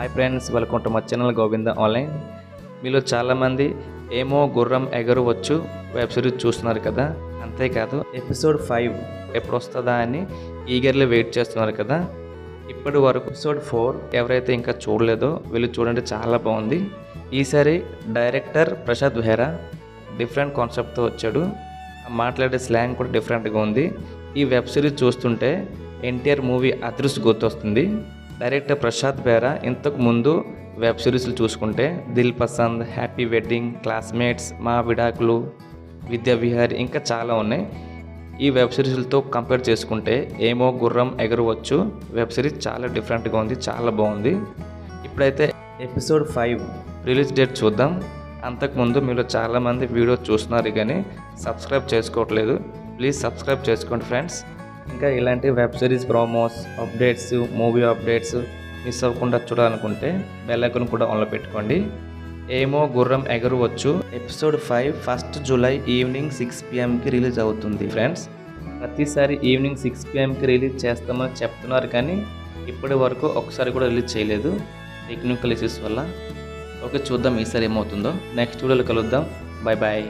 Hi friends, welcome to మా channel Govinda online. మీలో చాలామంది ఏమో గుర్రం ఎగరవచ్చు వెబ్ సిరీస్ చూస్తున్నారు కదా. అంతేకాదు ఎపిసోడ్ 5 ఎప్పుడు వస్తుందా అని ఈగర్లీ వెయిట్ చేస్తున్నారు కదా. ఇప్పటి వరకు ఎపిసోడ్ 4 ఎవరైతే ఇంకా చూడలేదో వీళ్ళు చూడండి, చాలా బాగుంది. ఈసారి డైరెక్టర్ ప్రసాద్ బెహ్రా డిఫరెంట్ కాన్సెప్ట్తో వచ్చాడు. మాట్లాడే స్లాంగ్ కూడా డిఫరెంట్గా ఉంది. ఈ వెబ్ సిరీస్ చూస్తుంటే ఎన్టీఆర్ మూవీ అదృష్టి గుర్తొస్తుంది. డైరెక్టర్ ప్రసాద్ బెహ్రా ఇంతకు ముందు వెబ్ సిరీస్లు చూసుకుంటే Dil Pasand, Happy Wedding, Classmates, మా విడాకులు, విద్యా విహార్ ఇంకా చాలా ఉన్నాయి. ఈ వెబ్ సిరీస్లతో కంపేర్ చేసుకుంటే ఏమో గుర్రం ఎగరవచ్చు వెబ్ సిరీస్ చాలా డిఫరెంట్గా ఉంది, చాలా బాగుంది. ఇప్పుడైతే ఎపిసోడ్ 5 రిలీజ్ డేట్ చూద్దాం. అంతకుముందు మీరు చాలామంది వీడియో చూస్తున్నారు కానీ సబ్స్క్రైబ్ చేసుకోవట్లేదు. ప్లీజ్ సబ్స్క్రైబ్ చేసుకోండి ఫ్రెండ్స్. ఇంకా ఇలాంటి web series promos, updates, movie updates miss అవ్వకుండా చూడాలనుకుంటే బెల్ ఐకాన్ కూడా ఆన్లో పెట్టుకోండి. Emo Gurram Egaravachu episode 5 1 July evening 6 PM release అవుతుంది ఫ్రెండ్స్. ప్రతిసారి ఈవినింగ్ 6 PM రిలీజ్ చేస్తామని చెప్తున్నారు కానీ ఇప్పటి వరకు ఒకసారి కూడా రిలీజ్ చేయలేదు టెక్నికల్ ఇష్యూస్ వల్ల. ఓకే, చూద్దాం ఈసారి ఏమవుతుందో. నెక్స్ట్ వీడియోలో కలుద్దాం. Bye bye.